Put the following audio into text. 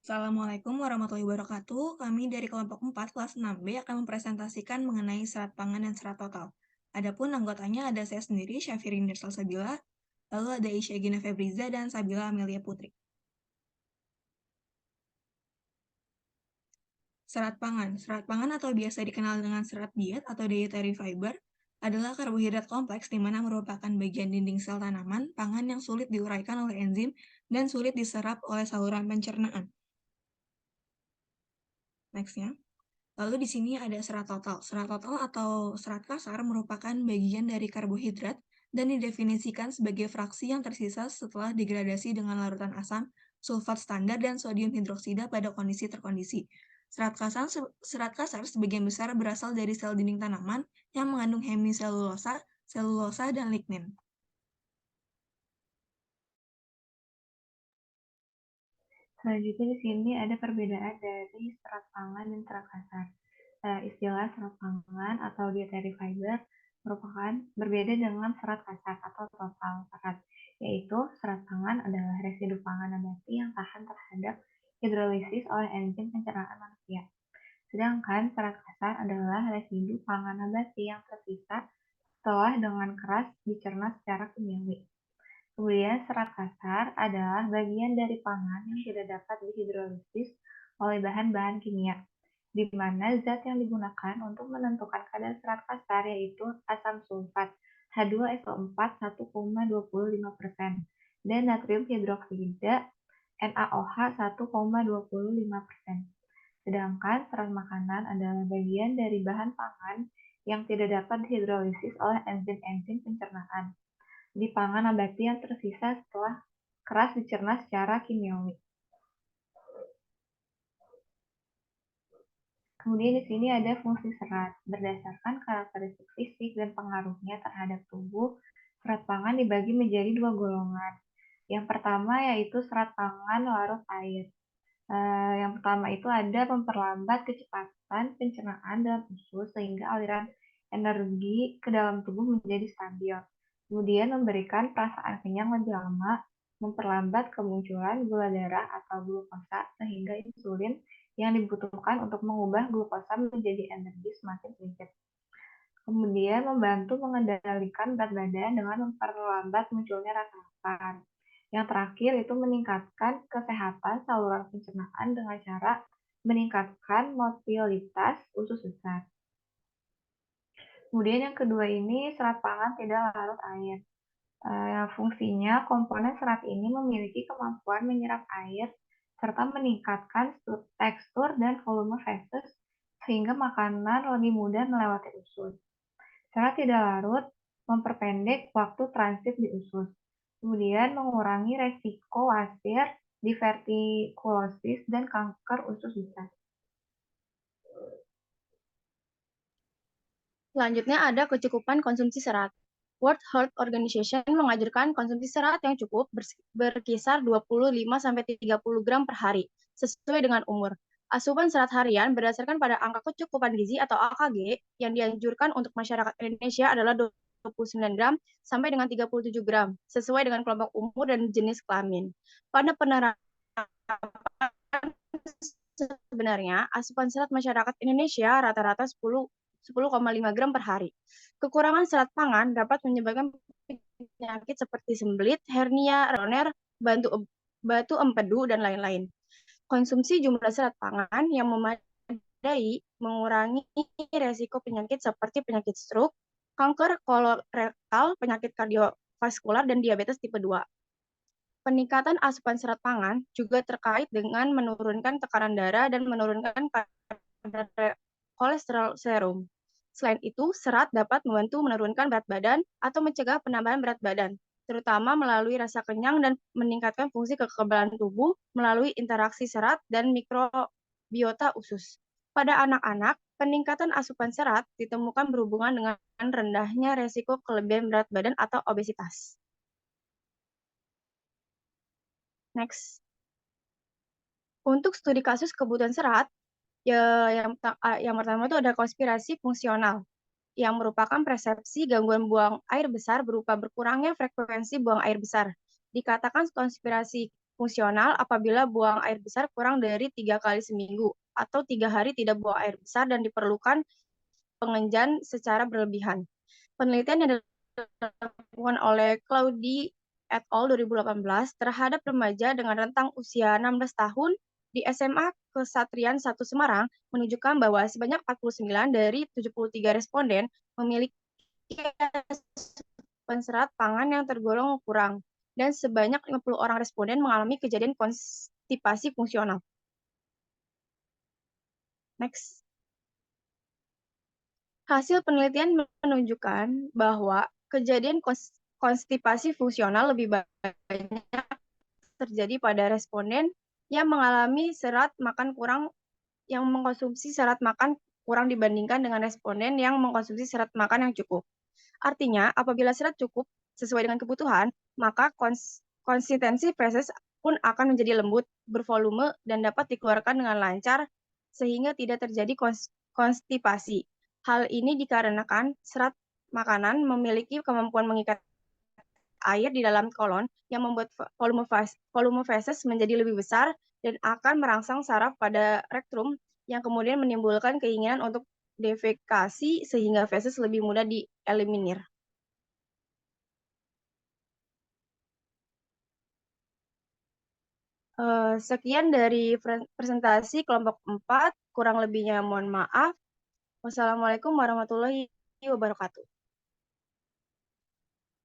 Assalamualaikum warahmatullahi wabarakatuh. Kami dari kelompok 4 kelas 6B akan mempresentasikan mengenai serat pangan dan serat total. Adapun anggotanya ada saya sendiri, Syafiri Nirsal Sabila, lalu ada Isya Gina Febriza dan Sabila Amelia Putri. Serat pangan atau biasa dikenal dengan serat diet atau dietary fiber adalah karbohidrat kompleks di mana merupakan bagian dinding sel tanaman, pangan yang sulit diuraikan oleh enzim dan sulit diserap oleh saluran pencernaan. Next-nya. Lalu di sini ada serat total. Serat total atau serat kasar merupakan bagian dari karbohidrat dan didefinisikan sebagai fraksi yang tersisa setelah degradasi dengan larutan asam, sulfat standar, dan sodium hidroksida pada kondisi terkondisi. Serat kasar sebagian besar berasal dari sel dinding tanaman yang mengandung hemiselulosa, selulosa, dan lignin. Selanjutnya di sini ada perbedaan dari serat pangan dan serat kasar. Istilah serat pangan atau dietary fiber merupakan berbeda dengan serat kasar atau total serat, yaitu serat pangan adalah residu pangan nabati yang tahan terhadap hidrolisis oleh enzim pencernaan manusia. Sedangkan serat kasar adalah residu pangan nabati yang tersisa setelah dengan keras dicerna secara kimiawi. Kemudian serat kasar adalah bagian dari pangan yang tidak dapat dihidrolisis oleh bahan-bahan kimia, di mana zat yang digunakan untuk menentukan kadar serat kasar yaitu asam sulfat H2SO4 1,25% dan natrium hidroksida NaOH 1,25%. Sedangkan serat makanan adalah bagian dari bahan pangan yang tidak dapat dihidrolisis oleh enzim-enzim pencernaan di pangan nabati yang tersisa setelah keras dicerna secara kimiawi. Kemudian di sini ada fungsi serat. Berdasarkan karakteristik fisik dan pengaruhnya terhadap tubuh, serat pangan dibagi menjadi dua golongan. Yang pertama yaitu serat pangan larut air. Yang pertama itu ada memperlambat kecepatan pencernaan dalam usus sehingga aliran energi ke dalam tubuh menjadi stabil. Kemudian memberikan perasaan kenyang lebih lama, memperlambat kemunculan gula darah atau glukosa sehingga insulin yang dibutuhkan untuk mengubah glukosa menjadi energi semakin sedikit. Kemudian membantu mengendalikan berat badan dengan memperlambat munculnya rasa lapar. Yang terakhir itu meningkatkan kesehatan saluran pencernaan dengan cara meningkatkan motilitas usus besar. Kemudian yang kedua ini serat pangan tidak larut air. Fungsinya komponen serat ini memiliki kemampuan menyerap air serta meningkatkan tekstur dan volume feses sehingga makanan lebih mudah melewati usus. Serat tidak larut memperpendek waktu transit di usus. Kemudian mengurangi resiko wasir, divertikulosis, dan kanker usus besar. Selanjutnya ada kecukupan konsumsi serat. World Health Organization mengajarkan konsumsi serat yang cukup berkisar 25-30 gram per hari, sesuai dengan umur. Asupan serat harian berdasarkan pada angka kecukupan gizi atau AKG yang dianjurkan untuk masyarakat Indonesia adalah 29 gram sampai dengan 37 gram, sesuai dengan kelompok umur dan jenis kelamin. Pada penerapan sebenarnya, asupan serat masyarakat Indonesia rata-rata 10,5 gram per hari. Kekurangan serat pangan dapat menyebabkan penyakit seperti sembelit, hernia, roner, batu empedu, dan lain-lain. Konsumsi jumlah serat pangan yang memadai mengurangi resiko penyakit seperti penyakit stroke, kanker kolorektal, penyakit kardiovaskular, dan diabetes tipe 2. Peningkatan asupan serat pangan juga terkait dengan menurunkan tekanan darah dan menurunkan kadar kolesterol serum. Selain itu, serat dapat membantu menurunkan berat badan atau mencegah penambahan berat badan, terutama melalui rasa kenyang dan meningkatkan fungsi kekebalan tubuh melalui interaksi serat dan mikrobiota usus. Pada anak-anak, peningkatan asupan serat ditemukan berhubungan dengan rendahnya resiko kelebihan berat badan atau obesitas. Next. Untuk studi kasus kebutuhan serat, yang pertama itu ada konspirasi fungsional, yang merupakan persepsi gangguan buang air besar berupa berkurangnya frekuensi buang air besar. Dikatakan konspirasi fungsional apabila buang air besar kurang dari 3 kali seminggu atau 3 hari tidak buang air besar dan diperlukan pengenjan secara berlebihan. Penelitian yang dilakukan oleh Claudi et al. 2018 terhadap remaja dengan rentang usia 16 tahun di SMA Kesatrian 1 Semarang menunjukkan bahwa sebanyak 49 dari 73 responden memiliki asupan serat pangan yang tergolong kurang, dan sebanyak 50 orang responden mengalami kejadian konstipasi fungsional. Next. Hasil penelitian menunjukkan bahwa kejadian konstipasi fungsional lebih banyak terjadi pada responden yang mengalami serat makan kurang, yang mengkonsumsi serat makan kurang dibandingkan dengan responden yang mengkonsumsi serat makan yang cukup. Artinya, apabila serat cukup sesuai dengan kebutuhan, maka konsistensi feses pun akan menjadi lembut, bervolume, dan dapat dikeluarkan dengan lancar sehingga tidak terjadi konstipasi. Hal ini dikarenakan serat makanan memiliki kemampuan mengikat air di dalam kolon yang membuat volume feses menjadi lebih besar dan akan merangsang saraf pada rektrum yang kemudian menimbulkan keinginan untuk defekasi sehingga feses lebih mudah dieliminir. Sekian dari presentasi kelompok 4, kurang lebihnya mohon maaf. Wassalamualaikum warahmatullahi wabarakatuh.